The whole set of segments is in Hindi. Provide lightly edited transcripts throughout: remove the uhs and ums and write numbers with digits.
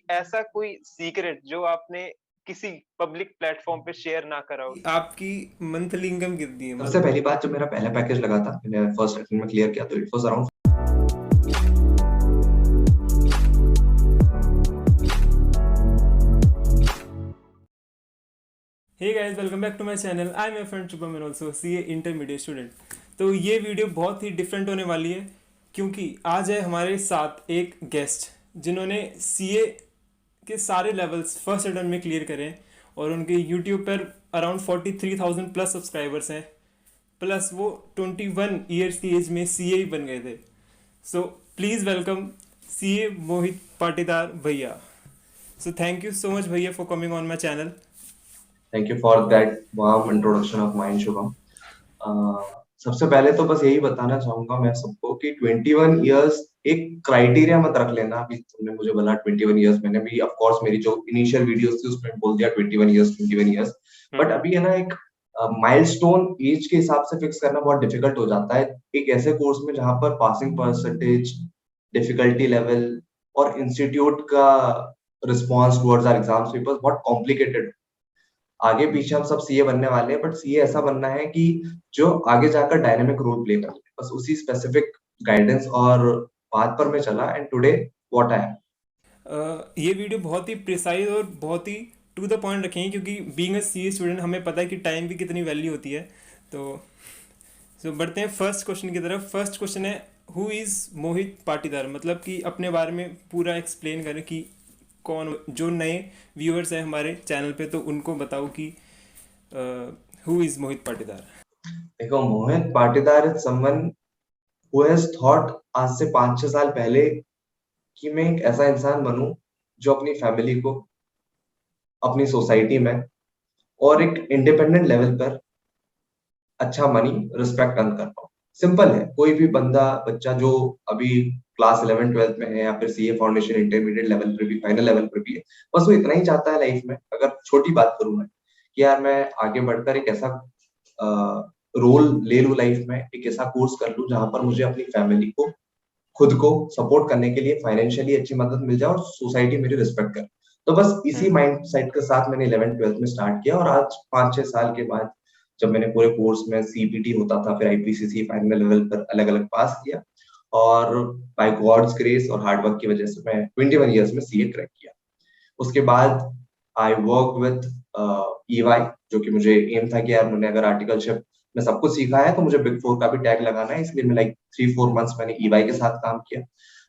ऐसा कोई सीक्रेट जो आपने किसी पब्लिक प्लेटफ़ॉर्म पे शेयर ना करा हो? आपकी मंथली इनकम कितनी है सबसे मतलब? पहली बात, जब मेरा पहला पैकेज लगा था, मैंने फर्स्ट अटेम्प्ट में क्लियर किया, तो it was around hey guys, welcome back to my channel. I am your friend Shubham and also CA intermediate student. तो ये वीडियो बहुत ही डिफरेंट होने वाली है क्योंकि आज है हमारे साथ एक गेस्ट जिन्होंने सीए के सारे लेवल्स फर्स्ट अटेम्प्ट में क्लियर करे हैं और उनके यूट्यूब पर अराउंड 43,000 प्लस सब्सक्राइबर्स हैं। प्लस वो 21 ईयर्स की एज में सीए ही बन गए थे। So please welcome CA Mohit Patidar भैया। So thank you so much भैया for coming on my channel. Thank you for that warm introduction of mine, Shubham. सबसे पहले तो बस यही बताना चाहूंगा मैं सबको कि 21 इयर्स एक क्राइटेरिया मत रख लेना। अभी तुमने मुझे बोला 21 इयर्स, मैंने भी ऑफ कोर्स मेरी जो इनिशियल वीडियोस थी उसमें बोल दिया 21 इयर्स, 21 इयर्स। बट हुँ, अभी है ना, एक माइलस्टोन एज के हिसाब से फिक्स करना बहुत डिफिकल्ट हो जाता है एक ऐसे कोर्स में जहां पर पासिंग परसेंटेज, डिफिकल्टी लेवल और इंस्टीट्यूट का response towards our exams papers बहुत कॉम्प्लिकेटेड। आगे पीछे हम सब सीए बनने वाले हैं, बट सीए ऐसा बनना है कि जो आगे जाकर डायनामिक रोल प्ले कर ले। बस उसी स्पेसिफिक गाइडेंस और बात पर मैं चला, and today what I am. ये वीडियो बहुत ही प्रिसाइज और बहुत ही टू द पॉइंट रखेंगे क्योंकि बीइंग अ सी स्टूडेंट हमें पता है कि टाइम की कितनी वैल्यू होती है। तो बढ़ते हैं फर्स्ट क्वेश्चन की तरफ। फर्स्ट क्वेश्चन है, हु इज़ मोहित पाटीदार? मतलब कि अपने बारे में पूरा एक्सप्लेन करें कि कौन, जो नए व्यूअर्स हैं हमारे चैनल पे तो उनको बताओ कि हु इज़ मोहित पाटीदार। देखो, Mohit Patidar is someone who has thought आज से 5-6 साल पहले कि मैं एक ऐसा इंसान बनूं जो अपनी फैमिली को, अपनी सोसाइटी में और एक इंडिपेंडेंट लेवल पर अच्छा मनी रिस्पेक्ट अर्न कर पाऊँ। सिंपल है, कोई भी बंदा बच्चा जो अभी क्लास 11 12th में है या फिर सीए फाउंडेशन इंटरमीडिएट लेवल पर भी, फाइनल लेवल पर भी है, बस वो इतना ही चाहता है लाइफ में। अगर छोटी बात करूं मैं कि यार मैं आगे बढ़कर एक ऐसा रोल ले लूं लाइफ में, एक ऐसा कोर्स कर लूं जहां पर मुझे अपनी फैमिली को, खुद को सपोर्ट करने के लिए फाइनेंशियली अच्छी मदद मिल जाए और सोसाइटी मेरी रिस्पेक्ट करे। तो बस इसी हुँ, माइंड सेट के साथ मैंने 11 12th में स्टार्ट किया, और आज 5-6 साल के बाद जब मैंने पूरे कोर्स में सीपीटी होता था, फिर आईपीसीसी फाइनल लेवल पर अलग-अलग पास किया, और बाय गॉड्स ग्रेस और हार्ड वर्क की वजह से मैं 21 इयर्स में सीए क्रैक किया। उसके बाद आई वर्क विद ईवाई, जो कि मुझे एम था कि यार मैंने अगर आर्टिकलशिप में सब कुछ सीखा है तो मुझे बिग फोर का भी टैग लगाना है, इसलिए मैं लाइक 3-4 मंथ्स मैंने ईवाई के साथ काम किया।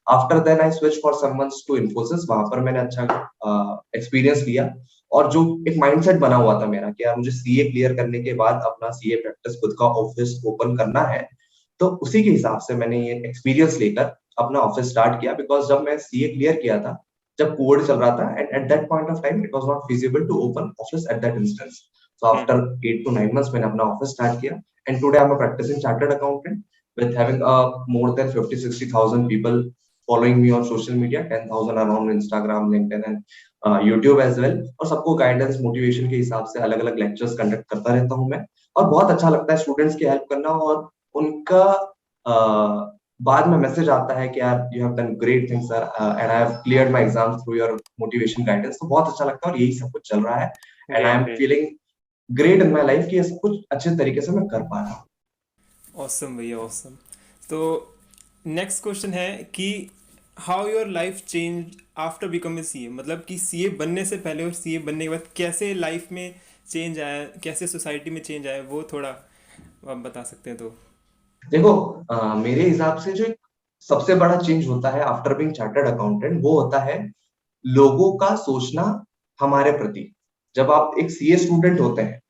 After then I switch for some months to Infosys, वहां पर मैंने अच्छा एक्सपीरियंस लिया, और जो एक माइंडसेट बना हुआ था मेरा कि यार मुझे सीए क्लियर करने के बाद अपना सीए प्रैक्टिस खुद का ऑफिस ओपन करना है, तो उसी के हिसाब से मैंने ये एक्सपीरियंस लेकर अपना ऑफिस स्टार्ट किया। बिकॉज जब मैं सीए क्लियर किया था, जब कोविड चल रहा था, and at that point of time it was not feasible to open office at that instance. So hmm, after 8 to 9 months मैंने अपना ऑफिस स्टार्ट किया, and today I am a practicing chartered accountant with having more than 50-60,000 people following me on social media, 10,000 around Instagram, LinkedIn and YouTube as well। और सबको गाइडेंस मोटिवेशन के हिसाब से अलग अलग लेक्चर्स कंडक्ट करता रहता हूँ मैं, और बहुत अच्छा लगता है स्टूडेंट्स की हेल्प करना, और उनका बाद में मैसेज आता है कि यार you have done great things sir, and I have cleared my exams through your motivation guidance. तो बहुत अच्छा लगता है, और यही सब कुछ चल रहा है, and I am great. Feeling great in my life कि ये सब कुछ अच्छे तरीके से मैं कर पा रहा हूँ। ऑसम भैया, ऑसम। तो नेक्स्ट क्वेश्चन है कि how your life change after become a CA? मतलब कि सीए बनने से पहले और सीए बनने के बाद कैसे लाइफ में चेंज आया, कैसे सोसाइटी में चेंज आया, वो थोड़ा आप बता सकते हैं तो। देखो, मेरे हिसाब से जो एक सबसे बड़ा चेंज होता है आफ्टर बीइंग चार्टर्ड अकाउंटेंट, वो होता है लोगों का सोचना हमारे प्रति। जब आप एक सीए स्टूडेंट होते हैं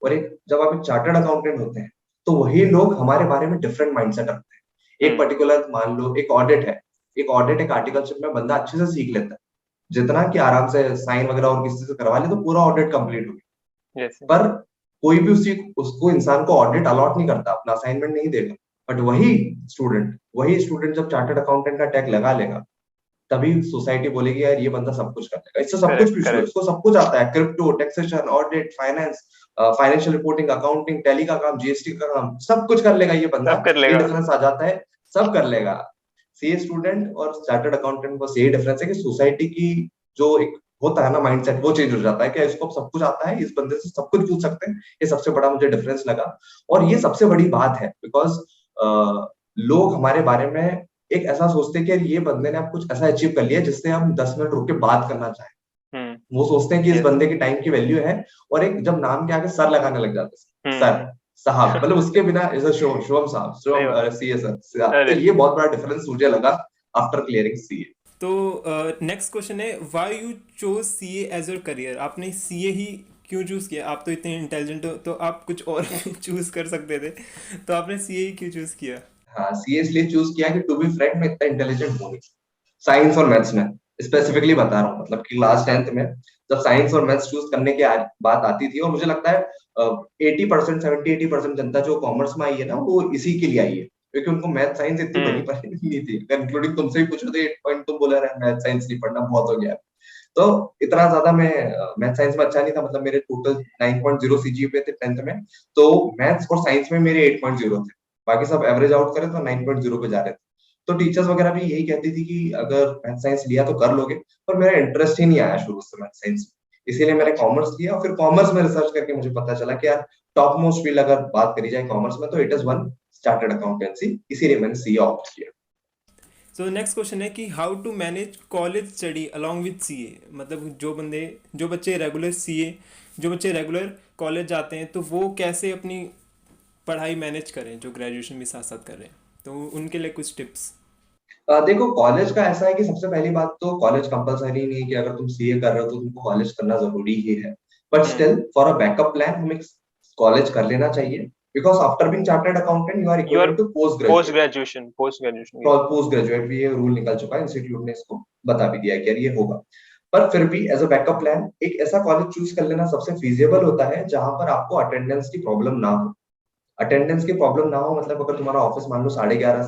और एक जब आप एक चार्टर्ड अकाउंटेंट होते हैं, तो वही लोग हमारे बारे में डिफरेंट माइंडसेट रखते हैं। एक हुँ, पर्टिकुलर, मान लो एक ऑडिट है, एक आर्टिकलशिप में बंदा अच्छे से सीख लेता है, जितना कि आराम से साइन वगैरह और किसी से करवा ले तो पूरा ऑडिट कंप्लीट हो गया। Yes, yes. पर कोई भी उसी उसको इंसान को ऑडिट अलॉट नहीं करता, अपना असाइनमेंट नहीं देगा। बट वही स्टूडेंट जब चार्टर्ड अकाउंटेंट का टैग लगा लेगा, तभी सोसाइटी बोलेगी यार ये बंदा सब कुछ कर लेगा। इससे सब कुछ करेक्ट, पूछ लो, करेक्ट। इसको सब कुछ आता है, crypto, taxation, audit, finance, financial reporting, accounting, tally का काम, जीएसटी का काम, सब कुछ कर लेगा ये बंदा। सब कर ये लेगा। डिफरेंस आ जाता है, सब कर लेगा। सीए स्टूडेंट और चार्टर्ड अकाउंटेंट बस यही डिफरेंस है कि सोसाइटी की जो एक होता है ना माइंडसेट, वो चेंज हो जाता है कि इसको सब कुछ आता है, इस बंदे से सब कुछ पूछ सकते हैं। ये सबसे बड़ा मुझे डिफरेंस लगा, और ये सबसे बड़ी बात है बिकॉज लोग हमारे बारे में एक ऐसा सोचते हैं कि यार ये बंदे ने अब कुछ ऐसा अचीव कर लिया जिससे हम 10 मिनट रुक के बात करना चाहें। वो सोचते हैं कि इस Yes. बंदे की टाइम की वैल्यू है, और एक जब नाम के आगे सर लगाने लग जाते हैं, सर हम्म। साहब, मतलब उसके बिना इज शिवम साहब, सही शिवम बात। CA sir. तो अरे ये बहुत बड़ा डिफरेंस मुझे लगा आफ्टर क्लियरिंग सीए। तो नेक्स्ट क्वेश्चन है, why you chose CA as your career? आपने सीए ही क्यों चूज किया? आप तो इतने इंटेलिजेंट हो, तो आप कुछ और चूज कर सकते थे, तो आपने सीए ही क्यों चूज किया? हाँ, सीए इसलिए चूज किया कि टू बी फ्रैंक मैं इतना इंटेलिजेंट हूँ नहीं साइंस और मैथ्स में, स्पेसिफिकली बता रहा हूँ। मतलब कि क्लास अच्छा। 10th में जब साइंस और मैथ्स चूज करने की बात आती थी, और मुझे लगता है 80%, 70-80% जनता जो कॉमर्स में आई है ना, वो इसी के लिए आई है, क्योंकि उनको मैथ साइंस इतनी बड़ी पढ़नी नहीं थी। इंक्लूडिंग तुमसे ही पूछो तो 8 पॉइंट तुम बोला रहे मैथ साइंस नहीं पढ़ना, बहुत हो गया। तो इतना ज्यादा मैं मैथ साइंस में अच्छा नहीं था, मतलब मेरे टोटल 9.0 सीजीपीए थे 10th में, तो मैथ्स और साइंस में मेरे 8.0 थे, बाकी सब एवरेज आउट करे तो 9.0 पे जा रहे थे। तो टीचर्स वगैरह भी यही कहती थी कि अगर मैथ साइंस लिया तो कर लोगे, पर मेरा इंटरेस्ट ही नहीं आया शुरू से मैथ साइंस में, इसीलिए मैंने अच्छा। कॉमर्स लिया। और फिर कॉमर्स में रिसर्च करके मुझे पता चला कि यार टॉप मोस्ट फील्ड अगर बात करी जाए कॉमर्स में, तो it is one chartered accountancy, इसीलिए मैंने सीए ऑप्ट किया। सो नेक्स्ट क्वेश्चन है कि how to manage college study along with CA? मतलब जो बच्चे रेगुलर कॉलेज जाते हैं, तो वो कैसे अपनी पढ़ाई मैनेज करें, जो ग्रेजुएशन भी साथ साथ कर रहे हैं, तो उनके लिए कुछ टिप्स। देखो कॉलेज का ऐसा है कि सबसे पहली बात तो कॉलेज कंपलसरी नहीं है कि अगर तुम सीए कर रहे हो तो तुमको कॉलेज करना जरूरी ही है, but still for a backup plan हमें कॉलेज कर लेना चाहिए, because after being chartered accountant you are you are equivalent to post post graduate. Graduation, post graduation. Post graduate भी ये रूल निकल चुका है, इंस्टीट्यूट ने इसको बता भी दिया कि यार ये होगा। पर फिर भी एज अ बैकअप प्लान एक ऐसा कॉलेज चूज कर लेना सबसे फीजिबल होता है जहां पर आपको अटेंडेंस की प्रॉब्लम ना हो। अटेंडेंस की प्रॉब्लम ना हो मतलब अगर तुम्हारा ऑफिस मान लो 11:30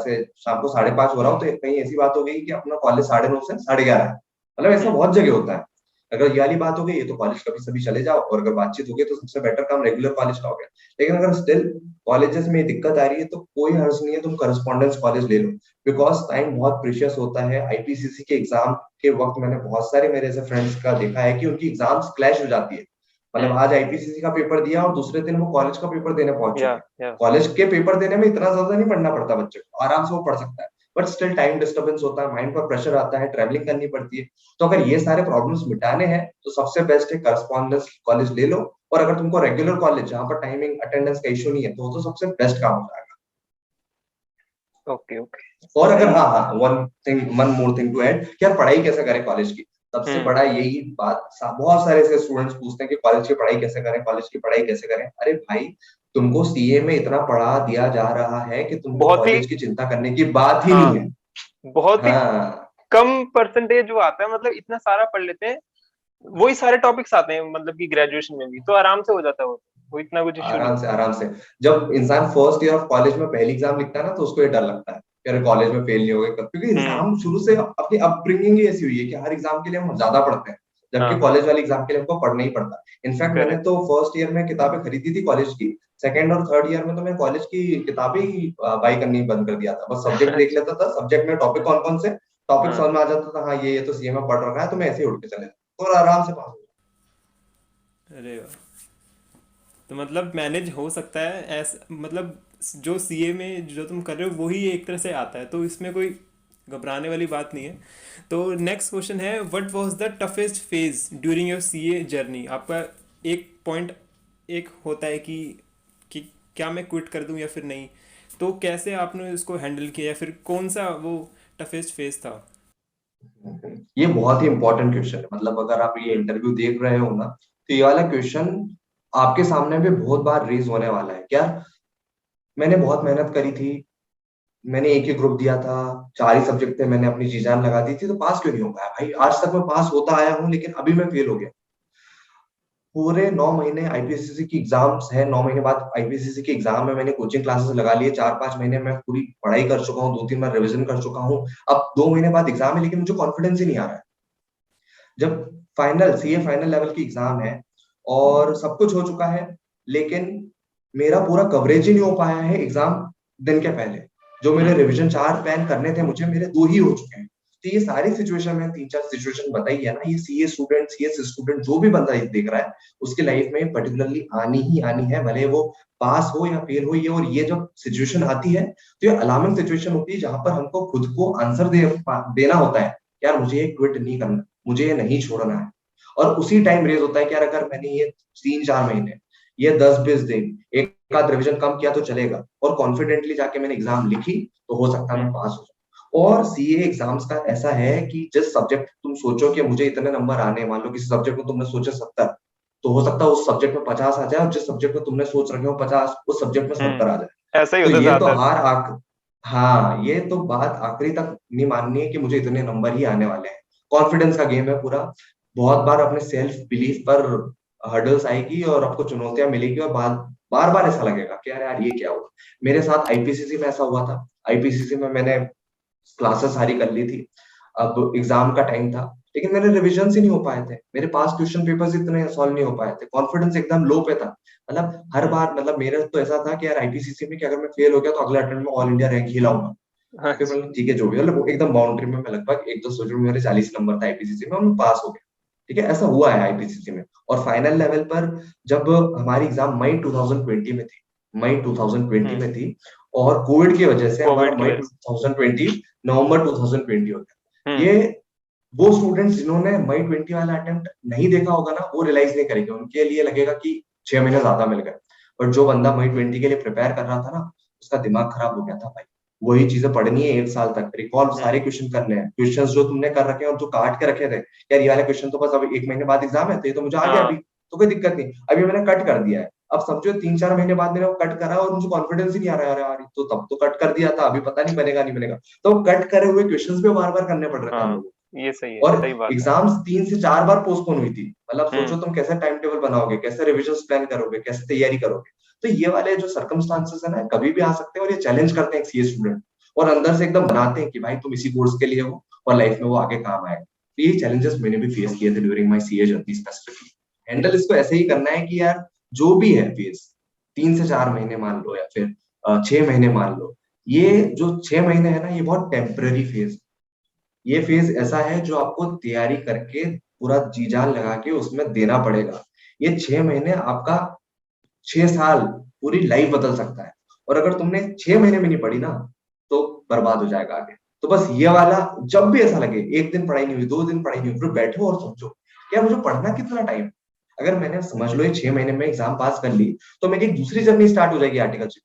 से शाम को 5:30 हो रहा हो, तो कहीं ऐसी बात हो गई कि अपना कॉलेज 9:30 से 11:30 है, मतलब ऐसा बहुत जगह होता है। अगर ये वाली बात हो गई, ये तो कॉलेज कभी सभी चले जाओ, और अगर बातचीत हो गई तो सबसे बेटर काम रेगुलर कॉलेज का हो गया। लेकिन अगर स्टिल कॉलेजेस में दिक्कत आ रही है तो कोई हर्ज नहीं है, तुम करस्पॉन्डेंस कॉलेज ले लो, बिकॉज टाइम बहुत प्रीशियस होता है। आईपीसीसी के एग्जाम के वक्त मैंने बहुत सारे मेरे ऐसे फ्रेंड्स का देखा है कि उनकी एग्जाम्स क्लैश हो जाती है, मतलब आज आईपीसीसी का पेपर दिया और दूसरे दिन वो कॉलेज का पेपर देने पहुंच चुके या हैं। या कॉलेज के पेपर देने में इतना ज्यादा नहीं पढ़ना पड़ता बच्चे को, आराम से वो पढ़ सकता है, बट स्टिल टाइम डिस्टर्बेंस होता है, माइंड पर प्रेशर आता है, ट्रैवलिंग करनी पड़ती है। तो अगर ये सारे प्रॉब्लम्स मिटाने हैं तो सबसे बेस्ट है करस्पॉन्डेंस कॉलेज ले लो, और अगर तुमको रेगुलर कॉलेज जहाँ पर टाइमिंग अटेंडेंस का इशू नहीं है, तो वो तो सबसे बेस्ट काम हो जाएगा। Okay okay. और अगर सही है। हाँ हाँ one more thing to add कि यार पढ़ाई कैसे करें कॉलेज की, सबसे हम्म। बड़ा यही बात बहुत सारे ऐसे स्टूडेंट्स पूछते हैं कि कॉलेज की पढ़ाई कैसे करें, कॉलेज की पढ़ाई कैसे करें। अरे भाई तुमको सीए में इतना पढ़ा दिया जा रहा है कि तुमको बहुत ही, कॉलेज की चिंता करने की बात ही हाँ, नहीं है। बहुत ही हाँ, कम परसेंटेज जो आता है, मतलब इतना सारा पढ़ लेते हैं, वही सारे टॉपिक्स आते हैं, मतलब कि ग्रेजुएशन में भी तो आराम से हो जाता है वो इतना कुछ इश्यू नहीं आराम से होता। आराम से। जब इंसान फर्स्ट ईयर ऑफ कॉलेज में पहली एग्जाम लिखता है ना, तो उसको ये डर लगता है कि अरे कॉलेज में फेल नहीं हो गए, क्योंकि हम्म। एग्जाम शुरू से अपनी अपब्रिंगिंग ही ऐसी हुई है कि हर एग्जाम के लिए हम ज्यादा पढ़ते हैं, जबकि हाँ। कॉलेज वाले एग्जाम के लिए हमको पढ़ना ही पड़ता है। इनफैक्ट मैंने करेक्ट। तो फर्स्ट ईयर में किताबें खरीदी थी कॉलेज की, सेकंड और थर्ड ईयर में तो मैं कॉलेज की किताबें ही बाई करनी बंद कर दिया था, बस सब्जेक्ट देख लेता था, सब्जेक्ट में टॉपिक कौन कौन से टॉपिक हाँ। समझ में आ जाता था, हाँ ये तो सीए में पढ़ रखा है, तो मैं ऐसे ही उठ के चले जाता और आराम से पास हो अरे वाह। तो मतलब मैनेज हो सकता है ऐसा, मतलब जो सीए में जो तुम कर रहे हो वही एक तरह से आता है, तो इसमें कोई घबराने वाली बात नहीं है। तो नेक्स्ट क्वेश्चन है, what was the toughest phase during your CA journey? आपका एक पॉइंट एक होता है कि क्या मैं क्विट कर दूं या फिर नहीं, तो कैसे आपने उसको हैंडल किया, या फिर कौन सा वो टफेस्ट फेज था? ये बहुत ही इंपॉर्टेंट क्वेश्चन है, मतलब अगर आप ये इंटरव्यू देख रहे हो ना, तो ये वाला क्वेश्चन आपके सामने भी बहुत बार रेज होने वाला है। क्या मैंने बहुत मेहनत करी थी, मैंने एक ही ग्रुप दिया था, 4 ही सब्जेक्ट थे, मैंने अपनी जी जान लगा दी थी, तो पास क्यों नहीं हो पाया भाई? आज तक मैं पास होता आया हूँ, लेकिन अभी मैं फेल हो गया। पूरे 9 महीने आईपीसीसी की एग्जाम्स है, 9 महीने बाद आईपीसीसी की एग्जाम में मैंने कोचिंग क्लासेस लगा लिए, 4-5 महीने मैं पूरी पढ़ाई कर चुका हूँ, 2-3 बार रिविजन कर चुका हूँ। अब 2 महीने बाद एग्जाम है, लेकिन मुझे कॉन्फिडेंस ही नहीं आ रहा है। जब फाइनल सीए फाइनल लेवल की एग्जाम है और सब कुछ हो चुका है, लेकिन मेरा पूरा कवरेज ही नहीं हो पाया है एग्जाम दिन के पहले। जो मेरे हम्म। रिवीजन 4 प्लान करने थे मुझे, मेरे 2 ही हो चुके हैं। तो ये सारी सिचुएशन में 3-4 सिचुएशन बताई है ना, ये सीए स्टूडेंट, सीएस स्टूडेंट जो भी बंदा ये देख रहा है उसकी लाइफ में पर्टिकुलरली आनी ही आनी है, भले वो पास हो या फेल हो। ये और ये जब सिचुएशन आती है तो ये अलार्मिंग सिचुएशन होती है जहां पर हमको खुद को आंसर देना होता है, यार मुझे ये क्विट नहीं करना, मुझे ये नहीं छोड़ना है। और उसी टाइम रेज होता है कि यार अगर मैंने ये 3-4 महीने, ये 10-20 दिन एक आध रिविजन कम किया तो चलेगा, और कॉन्फिडेंटली जाके मैंने एग्जाम लिखी तो हो सकता है मैं पास हो जाऊं। और सीए एग्जाम्स का ऐसा है कि जिस सब्जेक्ट तुम सोचो कि मुझे इतने नंबर आने, मान लो किसी सब्जेक्ट में तुमने सोचे 70, तो हो सकता है उस सब्जेक्ट में 50 आ जाए, और जिस सब्जेक्ट में तुमने सोच रखे हो 50, उस सब्जेक्ट में 70 आ जाए। ऐसा ही तो होता है ये तो ज्यादातर। हाँ, ये तो बात आखिरी तक नहीं माननी है कि मुझे इतने नंबर ही आने वाले हैं। कॉन्फिडेंस का गेम है पूरा। बहुत बार अपने सेल्फ बिलीफ पर हर्डल्स आएगी और आपको चुनौतियां मिलेगी, और बार बार ऐसा लगेगा कि यार ये क्या हुआ। मेरे साथ आईपीसीसी में ऐसा हुआ था। आईपीसीसी में मैंने क्लासेस सारी कर ली थी, अब एग्जाम का टाइम था, लेकिन मेरे रिविजन ही नहीं हो पाए थे, मेरे पास क्वेश्चन पेपर्स इतने सॉल्व नहीं हो पाए थे, कॉन्फिडेंस एकदम लो पे था। मतलब हर बार, मतलब मेरा तो ऐसा था कि यार आईपीसीसी में कि अगर मैं फेल हो गया तो अगले अटेम्प्ट में ऑल इंडिया रैंक ही लाऊंगा। फिर मतलब ठीक है जो भी, मतलब एकदम बाउंड्री में, मैं लगभग 1-2 सब्जेक्ट में मेरे 40 नंबर था आईपीसीसी में, मैं पास हो गया। ठीक है, ऐसा हुआ है आईपीसीसी में। और फाइनल लेवल पर जब हमारी एग्जाम मई 2020 में थी, मई 2020 में थी, और कोविड की वजह से हमारा कोविड की मई वजह से। 2020 नवंबर 2020 हो गया। हम्म। ये वो स्टूडेंट्स जिन्होंने मई 20 वाला अटेम्प्ट नहीं देखा होगा ना, वो रियलाइज नहीं करेंगे, उनके लिए लगेगा कि 6 महीने ज्यादा मिल गए। और जो बंदा मई 20 के लिए प्रिपेयर कर रहा था ना, उसका दिमाग खराब हो गया था भाई। वही चीजें पढ़नी है 1 साल तक, रिकॉल सारे क्वेश्चन करने हैं, क्वेश्चंस जो तुमने कर रखे हैं और जो काट के रखे थे, यार ये वाले क्वेश्चन तो बस अब 1 महीने बाद एग्जाम है, तो ये तो मुझे आ गया अभी, हाँ। तो कोई दिक्कत नहीं, अभी मैंने कट कर दिया है। अब समझो 3-4 महीने बाद मैंने वो कट करा और मुझे कॉन्फिडेंस ही नहीं आ रहा है, यार तो तब तो कट कर दिया था, अभी पता नहीं बनेगा नहीं बनेगा। तो कट करे हुए क्वेश्चंस भी बार बार करने पड़ रहे थे हम हाँ, लोगों ये सही है, को। और सही बात है। एग्जाम्स 3 से 4 बार पोस्टपोन हुई थी। मतलब सोचो हम्म। तुम कैसे टाइम टेबल बनाओगे, कैसे रिविजन प्लान करोगे, कैसे तैयारी करोगे। तो ये वाले जो सर्कमस्टांसेस है ना, कभी भी आ सकते हैं, और ये चैलेंज करते हैं एक सीए स्टूडेंट, और अंदर से एकदम बनाते हैं कि भाई तुम इसी कोर्स के लिए हो और लाइफ में वो आगे काम आएगा। तो ये चैलेंजेस मैंने भी फेस किए थे during my CA journey specifically. Handle इसको ऐसे ही करना है कि यार जो भी है फेस, 3 से 4 महीने मान लो, या फिर 6 महीने मान लो, ये जो 6 महीने है ना, ये बहुत टेम्पररी फेज। ये फेज ऐसा है जो आपको तैयारी करके पूरा जी जान लगा के उसमें देना पड़ेगा। ये 6 महीने आपका 6 साल, पूरी लाइफ बदल सकता है। और अगर तुमने 6 महीने में नहीं पढ़ी ना, तो बर्बाद हो जाएगा आगे। तो बस ये वाला, जब भी ऐसा लगे 1 दिन पढ़ाई नहीं हुई, 2 दिन पढ़ाई नहीं हुई, फिर बैठो और सोचो क्या मुझे पढ़ना कितना टाइम। अगर मैंने समझ लो ये 6 महीने में एग्जाम पास कर ली, तो मेरी एक दूसरी जर्नी स्टार्ट हो जाएगी आर्टिकलशिप।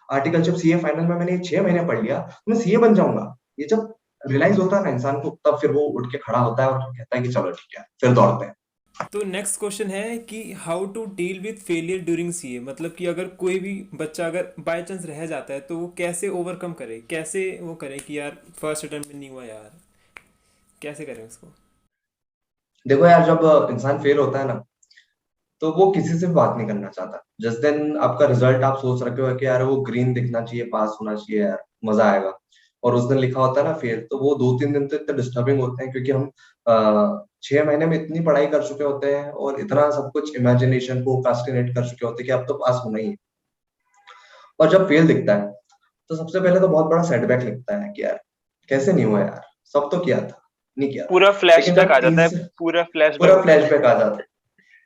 आर्टिकलशिप सीए फाइनल में मैंने 6 महीने पढ़ लिया तो मैं सीए बन जाऊंगा। ये जब रियलाइज होता है ना इंसान को, तब फिर वो उठ के खड़ा होता है और कहता है कि चलो ठीक है, फिर दौड़ते हैं। तो नेक्स्ट क्वेश्चन है कि how to deal with failure during CA, मतलब कि अगर कोई भी बच्चा अगर बाय चांस रह जाता है तो वो कैसे ओवरकम करे, कैसे वो करे कि यार फर्स्ट अटेम्प्ट में नहीं हुआ यार, कैसे करें उसको। देखो यार, जब इंसान फेल होता है ना, तो वो किसी से बात नहीं करना चाहता। जिस दिन आपका रिजल्ट आप सोच रखे हो कि यार वो ग्रीन दिखना चाहिए, पास होना चाहिए, यार मजा आएगा, और उस दिन लिखा होता है ना फेल, तो वो 2-3 दिन तो इतने डिस्टर्बिंग होते हैं, क्योंकि हम 6 महीने में इतनी पढ़ाई कर चुके होते हैं और इतना सब कुछ इमेजिनेशन को प्रोक्रास्टिनेट कर चुके होते हैं कि अब तो पास होना ही है। और जब फेल दिखता है तो सबसे पहले तो बहुत बड़ा सेटबैक लगता है कि यार कैसे नहीं हुआ, यार सब तो किया था, नहीं किया था। पूरा लेकिन फ्लैशबैक जब आ तीन जाता है, से पूरा फ्लैशबैक पूरा हो जाता फ्लैशबैक आ जाता है,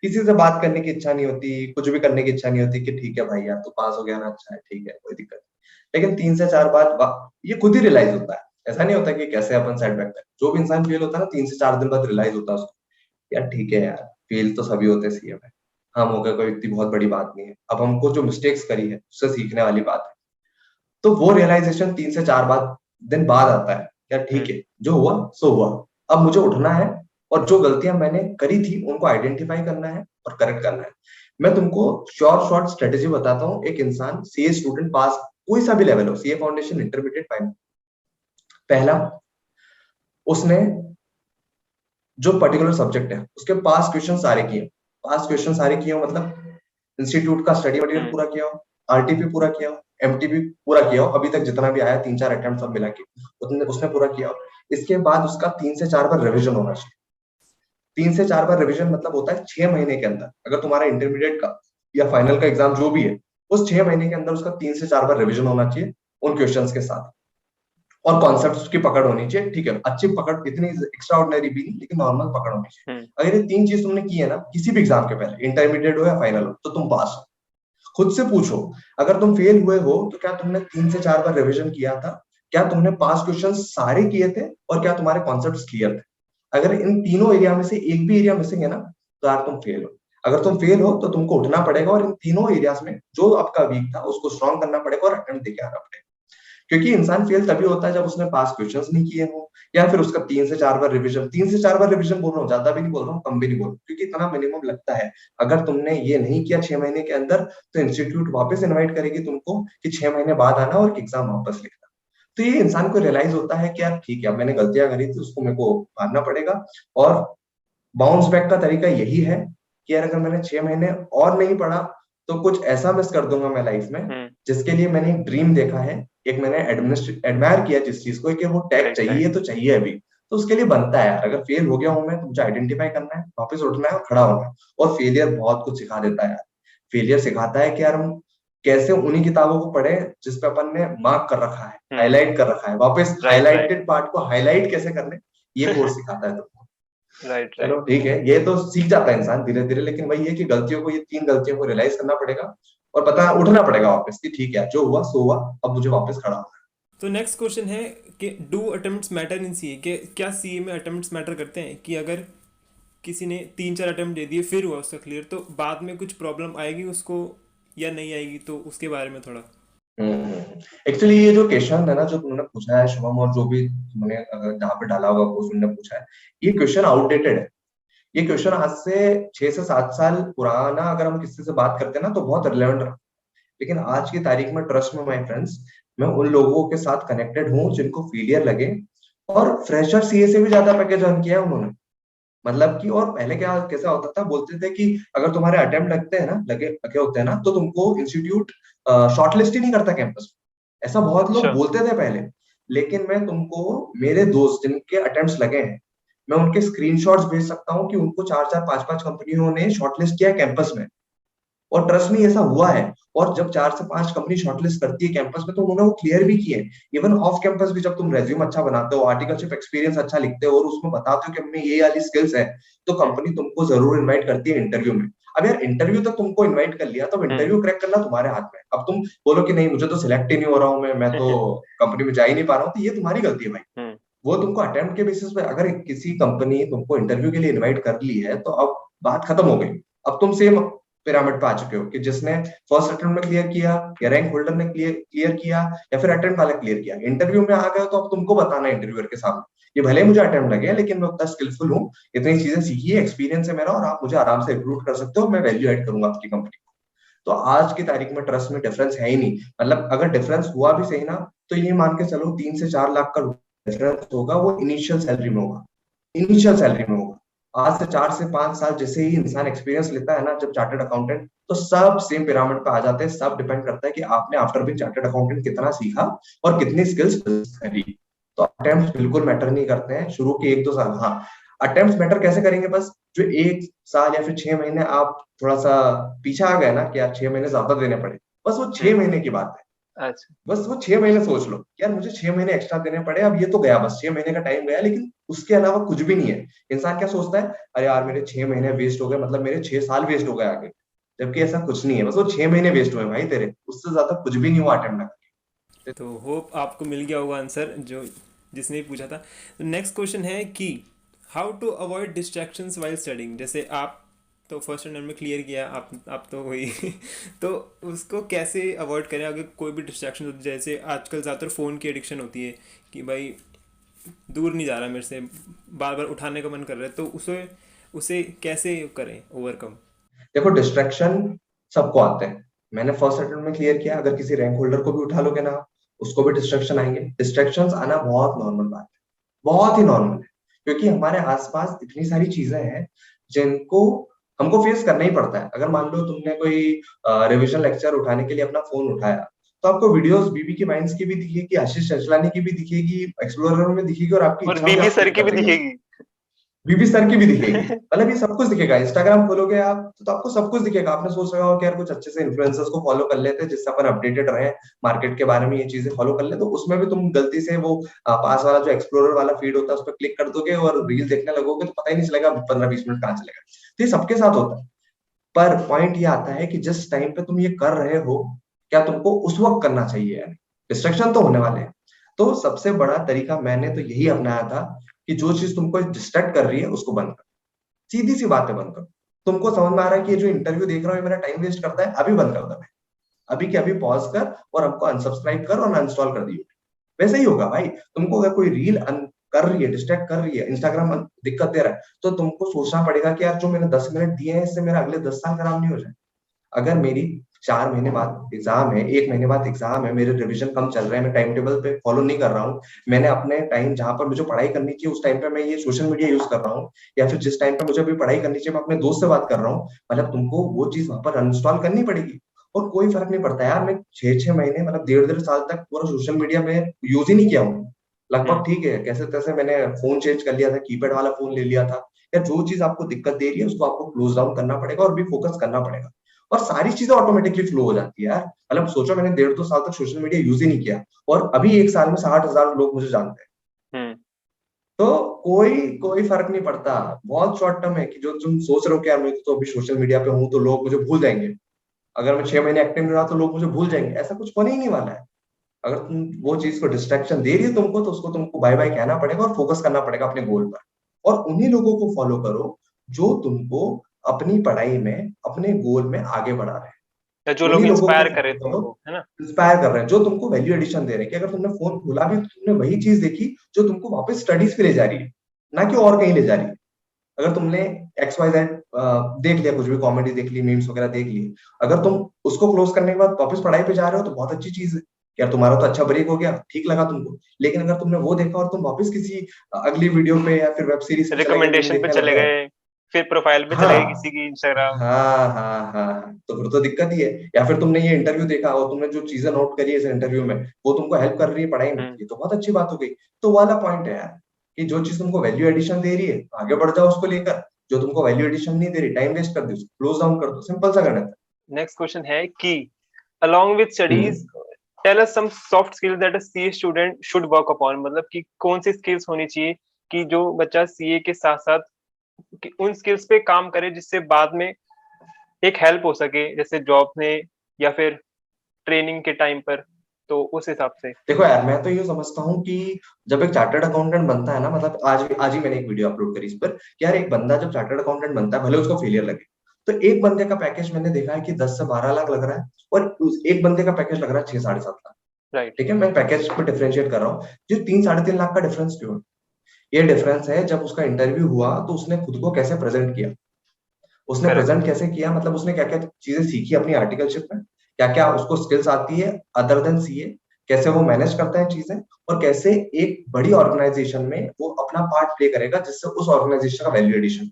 किसी से बात करने की इच्छा नहीं होती, कुछ भी करने की इच्छा नहीं होती, कि ठीक है भाई यार तू पास हो गया ना, अच्छा है, ठीक है, कोई दिक्कत नहीं। लेकिन 3 से 4 बार ये खुद ही रियलाइज होता है। ऐसा नहीं होता कि कैसे अपन सेटबैक कर, जो भी इंसान फेल होता है ना, 3 से 4 दिन बाद रियलाइज होता है उसको, यार ठीक है यार, फेल तो सभी होते हैं सीए में, हम हो गए कोई इतनी बहुत बड़ी बात नहीं है, अब हमको जो मिस्टेक्स करी है उससे सीखने वाली बात है। तो वो रियलाइजेशन 3 से 4 दिन बाद आता है, यार है। ठीक है जो हुआ सो हुआ, अब मुझे उठना है, और जो गलतियां मैंने करी थी उनको आइडेंटिफाई करना है और करेक्ट करना है। मैं तुमको शॉर्ट स्ट्रेटेजी बताता हूँ। एक इंसान सीए स्टूडेंट पास, कोई सा भी लेवल हो, सीए फाउंडेशन, इंटरमीडिएट, फाइनल, पहला उसने जो पर्टिकुलर सब्जेक्ट है उसके पास क्वेश्चन सारे किए, पास क्वेश्चन सारे किए हो, मतलब इंस्टीट्यूट का स्टडी मटेरियल हम्म। पूरा किया हो, आरटीपी पूरा किया हो, एमटीपी पूरा किया हो, अभी तक जितना भी आया 3-4 अटेम्प्ट सब मिला के उसने पूरा किया हो। इसके बाद उसका 3 से 4 बार रिविजन होना चाहिए। 3 से 4 बार रिविजन मतलब होता है 6 महीने के अंदर, अगर तुम्हारा इंटरमीडिएट का या फाइनल का एग्जाम जो भी है, उस 6 महीने के अंदर उसका 3 से 4 बार रिविजन होना चाहिए उन क्वेश्चंस के साथ। और कॉन्सेप्ट्स की पकड़ होनी चाहिए, ठीक है, अच्छी पकड़, इतनी एक्स्ट्रा ऑर्डिनरी भी नहीं लेकिन नॉर्मल पकड़ होनी चाहिए। अगर ये 3 चीज तुमने की है ना किसी भी एग्जाम के पहले, इंटरमीडिएट हो या फाइनल हो, तो तुम पास हो। खुद से पूछो, अगर तुम फेल हुए हो तो क्या तुमने 3 से 4 बार रिवीजन किया था, क्या तुमने पास क्वेश्चन सारे किए थे, और क्या तुम्हारे कॉन्सेप्ट्स क्लियर थे? अगर इन तीनों एरिया में से एक भी एरिया मिसिंग है ना, तो यार तुम फेल हो। अगर तुम फेल हो तो तुमको उठना पड़ेगा और इन तीनों एरियाज में जो आपका वीक था उसको स्ट्रॉन्ग करना पड़ेगा और अटेम्प्ट देके आना पड़ेगा। क्योंकि इंसान फेल तभी होता है जब उसने पास क्वेश्चंस नहीं किए हो, या फिर उसका 3 से 4 बार रिवीजन, 3 से 4 बार रिवीजन बोल रहा हूँ, ज्यादा भी नहीं बोल रहा हूँ, कम भी नहीं बोल रहा हूँ, क्योंकि इतना मिनिमम लगता है। अगर तुमने ये नहीं किया 6 महीने के अंदर, तो इंस्टीट्यूट वापस इनवाइट करेगी तुमको कि 6 महीने बाद आना और एग्जाम वापस लिखना। तो ये इंसान को रियलाइज होता है कि यार ठीक है, अब मैंने गलतियां करी थी, उसको मेरे को मानना पड़ेगा। और बाउंस बैक का तरीका यही है कि यार अगर मैंने 6 महीने और नहीं पढ़ा तो कुछ ऐसा मिस कर दूंगा मैं लाइफ में, जिसके लिए मैंने एक ड्रीम देखा है, एक मैंने एडमायर किया जिस चीज को, कि वो टैग चाहिए तो चाहिए अभी, तो उसके लिए बनता है यार। अगर फेल हो गया हूं मैं तो मुझे आइडेंटिफाई करना है, वापस उठना है और खड़ा होना है। और फेलियर बहुत कुछ सिखा देता है यार। फेलियर सिखाता है कि यार हम कैसे उन्हीं किताबों को पढ़े जिस पे अपन ने मार्क कर रखा है, हाईलाइट कर रखा है, वापस हाईलाइटेड पार्ट को हाईलाइट कैसे करने, ये कोर्स सिखाता है तुमको। राइट चलो ठीक है, ये तो सीख जाता है इंसान धीरे धीरे, लेकिन वही है कि गलतियों को, ये 3 गलतियों को रियलाइज करना पड़ेगा और पता उठना पड़ेगा वापस कि ठीक है, जो हुआ सो हुआ, अब मुझे वापस खड़ा होना है। तो नेक्स्ट क्वेश्चन है कि do attempts matter in CA, के क्या सीए में अटेम्प्ट्स मैटर करते हैं? कि अगर किसी ने 3-4 अटेम्प्ट दे दिए फिर हुआ उसका क्लियर, तो बाद में कुछ प्रॉब्लम आएगी उसको या नहीं आएगी? तो उसके बारे में थोड़ा। एक्चुअली ये जो क्वेश्चन है ना जो तुमने पूछा है शुभम, और जो भी तुमने जहाँ पे डाला होगा पोस्ट तुमने पूछा है, ये क्वेश्चन आउटडेटेड है। ये क्वेश्चन आज से 6 से 7 साल पुराना अगर हम किसी से बात करते हैं ना तो बहुत रिलेवेंट रहा। लेकिन आज की तारीख में ट्रस्ट में माय फ्रेंड्स, मैं उन लोगों के साथ कनेक्टेड हूँ जिनको फेलियर लगे और फ्रेशर सीए से भी ज्यादा पैकेज अर्न किया है उन्होंने। मतलब कि, और पहले क्या कैसा होता था, बोलते थे कि अगर तुम्हारे अटेम्प्ट लगते हैं ना, लगे होते हैं ना, तो तुमको इंस्टीट्यूट शॉर्टलिस्ट ही नहीं करता कैंपस में। ऐसा बहुत लोग बोलते थे पहले। लेकिन मैं तुमको मेरे दोस्त जिनके अटेम्प्ट्स लगे हैं, मैं उनके स्क्रीनशॉट्स भेज सकता हूँ कि उनको 4-4 5-5 कंपनियों ने शॉर्टलिस्ट किया है कैंपस में। और ट्रस्ट में ऐसा हुआ है। और जब 4 से 5 कंपनी शॉर्टलिस्ट करती है कैंपस में, तो उन्होंने वो क्लियर भी किए। इवन ऑफ कैंपस भी जब तुम रेज्यूम अच्छा बनाते हो, आर्टिकलशिप एक्सपीरियंस अच्छा लिखते हो और उसमें बताते हो कि हमें ये वाली स्किल्स है, तो कंपनी तुमको जरूर इनवाइट करती है इंटरव्यू में। अब यार इंटरव्यू तक तुमको इनवाइट कर लिया, तो इंटरव्यू क्रैक करना तुम्हारे हाथ में। अब तुम बोलो कि नहीं मुझे तो सिलेक्ट ही नहीं हो रहा हूँ, मैं तो कंपनी में जा ही नहीं पा रहा हूँ, तो ये तुम्हारी गलती है भाई। वो तुमको अटेम्प्ट के बेसिस पे, अगर किसी कंपनी तुमको इंटरव्यू के लिए इनवाइट कर ली है, तो अब बात खत्म हो गई। अब तुम सेम पिरामिड पे आ चुके हो कि जिसने फर्स्ट अटेम्प्ट में क्लियर किया, या रैंक होल्डर ने क्लियर किया, या फिर अटेम्प्ट वाला क्लियर किया, इंटरव्यू में आ गए, तो अब तुमको बताना है इंटरव्यूअर के सामने, ये भले मुझे अटेम्प्ट लगे लेकिन मैं उतना स्किलफुल हूँ, इतनी चीजें सीखी है, एक्सपीरियंस है मेरा, और आप मुझे आराम से रिक्रूट कर सकते हो, मैं वैल्यू ऐड करूंगा आपकी कंपनी को। तो आज की तारीख में ट्रस्ट में डिफरेंस है ही नहीं। मतलब अगर डिफरेंस हुआ भी सही ना, तो ये मान के चलो 3 से 4 लाख का डिफरेंस होगा, वो इनिशियल सैलरी में होगा। इनिशियल सैलरी में होगा। आज से 4 से 5 साल जैसे ही इंसान एक्सपीरियंस लेता है ना, जब चार्टर्ड अकाउंटेंट, तो सब सेम पिरामिड पे आ जाते हैं। सब डिपेंड करता है कि आपने आफ्टर बीइंग चार्टर्ड अकाउंटेंट कितना सीखा और कितनी स्किल्स करी। तो अटेम्प्ट बिल्कुल मैटर नहीं करते हैं शुरू के 1-2 साल। हाँ, अटेम्प्ट मैटर कैसे करेंगे, बस जो 1 साल या फिर 6 महीने आप थोड़ा सा पीछे आ गए ना कि यार 6 महीने ज्यादा देने पड़े, बस वो 6 महीने की बात है। अच्छा, बस वो 6 महीने सोच लो यार मुझे 6 महीने एक्स्ट्रा देने पड़े, अब ये तो गया, बस 6 महीने का टाइम गया, लेकिन उसके अलावा कुछ भी नहीं है। इंसान क्या सोचता है, अरे यार मेरे 6 महीने वेस्ट हो गए, मतलब मेरे 6 साल वेस्ट हो गए आगे। जबकि ऐसा कुछ नहीं है, बस वो 6 महीने वेस्ट हुए भाई तेरे, उससे ज्यादा कुछ भी नहीं हुआ अटेम्प्ट लगा। तो होप आपको मिल गया होगा आंसर, जो जिसने भी पूछा था। नेक्स्ट क्वेश्चन है कि how to avoid distractions while studying. जैसे आप तो फर्स्ट अटेम्प्ट में क्लियर किया, आप तो वही तो उसको कैसे अवॉइड करें अगर कोई भी डिस्ट्रैक्शन होती है? जैसे आजकल ज़्यादातर फ़ोन की एडिक्शन होती है कि भाई दूर नहीं जा रहा मेरे से, बार बार उठाने का मन कर रहा है, तो उसे कैसे करें ओवरकम? देखो डिस्ट्रैक्शन सबको आते हैं। मैंने फर्स्ट अटेम्प्ट में क्लियर किया, अगर किसी रैंक होल्डर को भी उठा लोगे ना, उसको भी डिस्ट्रैक्शन आएंगे। डिस्ट्रैक्शंस आना बहुत नॉर्मल बात है, बहुत ही नॉर्मल है। क्योंकि हमारे आसपास इतनी सारी चीजें हैं जिनको हमको फेस करना ही पड़ता है। अगर मान लो तुमने कोई रिविजन लेक्चर उठाने के लिए अपना फोन उठाया, तो आपको वीडियोस बीबी की वाइन्स की भी दिखेगी, आशीष चंचलानी की भी दिखेगी, एक्सप्लोरर में दिखेगी, और आपकी और इच्छा होगी बीबी आप सर क्लिक की कर भी देंगे। दिखेगी। बीबी सर की भी दिखेगी, मतलब ये सब कुछ दिखेगा। इंस्टाग्राम खोलोगे आप तो आपको सब कुछ दिखेगा। आपने सोच रहा हो कि यार कुछ अच्छे से इन्फ्लुएंसर्स को फॉलो कर लेते हैं जिससे अपन अपडेटेड रहे मार्केट के बारे में, ये चीजें फॉलो कर ले, तो उसमें भी तुम गलती से वो पास वाला जो एक्सप्लोरर वाला फीड होता है उस पर क्लिक कर दोगे और रील देखने लगोगे तो पता ही नहीं चलेगा 15-20 मिनट कहाँ चलेगा। तो ये सबके साथ होता है। पर पॉइंट ये आता है कि जिस टाइम पे तुम ये कर रहे हो, क्या तुमको उस वक्त करना चाहिए? यानी डिस्ट्रक्शन तो होने वाले हैं। तो सबसे बड़ा तरीका मैंने तो यही अपनाया था कि जो चीज तुमको डिस्ट्रैक्ट कर रही है उसको बंद कर। सीधी सी बात है, बंद करो। तुमको समझ में आ रहा है कि ये जो इंटरव्यू देख रहा हूँ ये मेरा टाइम वेस्ट करता है, अभी बंद कर दो। अभी के अभी पॉज कर और हमको अनसब्सक्राइब कर और अनइंस्टॉल कर दियो। वैसे ही होगा भाई। तुमको अगर कोई रील कर रही है, डिस्ट्रैक्ट कर रही है, इंस्टाग्राम दिक्कत दे रहा है, तो तुमको सोचना पड़ेगा कि यार जो मैंने 10 मिनट दिए हैं इससे मेरा अगले 10 साल खराब नहीं हो जाए। अगर मेरी 4 महीने बाद एग्जाम है, 1 महीने बाद एग्जाम है, मेरे रिवीजन कम चल रहे हैं, मैं टाइम टेबल पे फॉलो नहीं कर रहा हूँ, मैंने अपने टाइम जहां पर मुझे पढ़ाई करनी चाहिए उस टाइम पे मैं ये सोशल मीडिया यूज कर रहा हूँ, या फिर जिस टाइम पे मुझे अभी पढ़ाई करनी चाहिए मैं अपने दोस्त से बात कर रहा हूँ, मतलब तुमको वो चीज वहां पर अनइंस्टॉल करनी पड़ेगी। और कोई फर्क नहीं पड़ता यार, मैं 6-6 महीने मतलब 1.5-1.5 साल तक पूरा सोशल मीडिया में यूज ही नहीं किया हूँ लगभग। ठीक है, कैसे तैसे मैंने फोन चेंज कर लिया था, कीपैड वाला फोन ले लिया था। या जो चीज आपको दिक्कत दे रही है उसको आपको क्लोज डाउन करना पड़ेगा और भी फोकस करना पड़ेगा, और सारी चीजें ऑटोमेटिकली फ्लो हो जाती है यार। मतलब सोचो मैंने 1.5-2 साल तक सोशल मीडिया यूज ही नहीं किया और अभी 1 साल में 60,000 लोग मुझे जानते हैं। हम्म। तो कोई कोई फर्क नहीं पड़ता। बहुत शॉर्ट टर्म है कि जो तुम सोच रहे हो कि यार मैं तो अभी सोशल मीडिया पे हूँ तो लोग मुझे भूल जाएंगे, अगर मैं 6 महीने एक्टिव नहीं रहा तो लोग मुझे भूल जाएंगे, ऐसा कुछ होने ही नहीं वाला है। अगर तुम वो चीज को डिस्ट्रैक्शन दे रही है तुमको तो उसको तुमको बाय बाय कहना पड़ेगा और फोकस करना पड़ेगा अपने गोल पर। और उन्हीं लोगों को फॉलो करो जो तुमको अपनी पढ़ाई में, अपने गोल में आगे बढ़ा रहे हैं। या जो लोग उन्हीं लोगों को इंस्पायर करे फॉलो करो, तुमको, है ना। इंस्पायर कर रहे हैं, जो तुमको वैल्यू एडिशन दे रहे हैं। कि अगर तुमने फोन खोला भी तो तुमने वही चीज देखी जो तुमको वापस स्टडीज पे ले जा रही है, ना कि और कहीं ले जा रही है। अगर तुमने XYZ देख लिया, कुछ भी कॉमेडी देख ली, मीम्स वगैरह देख ली, अगर तुम उसको क्लोज करने के बाद वापस पढ़ाई पे जा रहे हो तो बहुत अच्छी चीज है। यार तुम्हारा तो अच्छा ब्रेक हो गया, ठीक लगा तुमको। लेकिन अगर तुमने वो देखा और तुम वापस किसी अगली वीडियो पे या फिर वेब सीरीज पे चले गए, तुम रिकमेंडेशन पे देखने लग चले गए। गए, फिर प्रोफाइल पे चले गए हाँ किसी की इंस्टाग्राम। हाँ, तो फिर तो दिक्कत ही है। या फिर तुमने ये इंटरव्यू देखा और तुमने जो चीजें नोट करी है इस इंटरव्यू में वो तुमको हेल्प कर रही है पढ़ाई में, हम्म। ये तो बहुत अच्छी बात हो गई। तो वो वाला पॉइंट है यार कि जो चीज तुमको वैल्यू एडिशन दे रही है तो आगे बढ़ जाओ उसको लेकर, जो तुमको वैल्यू एडिशन नहीं दे रही, टाइम वेस्ट कर दी, उसको क्लोज डाउन कर दो। सिंपल सा गणित है। नेक्स्ट क्वेश्चन है कि along with studies hmm. tell us some soft skills that a CA student should work upon, मतलब कि कौन सी स्किल्स होनी चाहिए कि जो बच्चा सीए के साथ साथ उन स्किल्स पे काम करे जिससे बाद में एक हेल्प हो सके, जैसे जॉब में या फिर ट्रेनिंग के टाइम पर, तो उस हिसाब से। देखो यार, मैं तो ये समझता हूँ कि जब एक चार्टर्ड अकाउंटेंट बनता है ना, मतलब आज ही मैंने एक वीडियो अपलोड करी इस पर कि यार एक बंदा जब चार्टर्ड अकाउंटेंट बनता है, भले उसको फेलियर लगे, तो एक बंदे का पैकेज मैंने देखा है कि 10 से 12 लाख लग रहा है और एक बंदे का पैकेज लग रहा है 6-7.5 लाख। राइट। ठीक है, मैं पैकेज पे डिफरेंशिएट कर रहा हूँ। जो 3-3.5 लाख का डिफरेंस क्यों है? ये डिफरेंस है जब उसका इंटरव्यू हुआ तो उसने खुद को कैसे प्रेजेंट किया, उसने करेक्ट। प्रेजेंट कैसे किया, मतलब उसने क्या क्या चीजें सीखी अपनी आर्टिकलशिप में, क्या क्या उसको स्किल्स आती है अदर देन सीए, कैसे वो मैनेज करता है चीजें, और कैसे एक बड़ी ऑर्गेनाइजेशन में वो अपना पार्ट प्ले करेगा जिससे उस ऑर्गेनाइजेशन का वैल्यू एडिशन।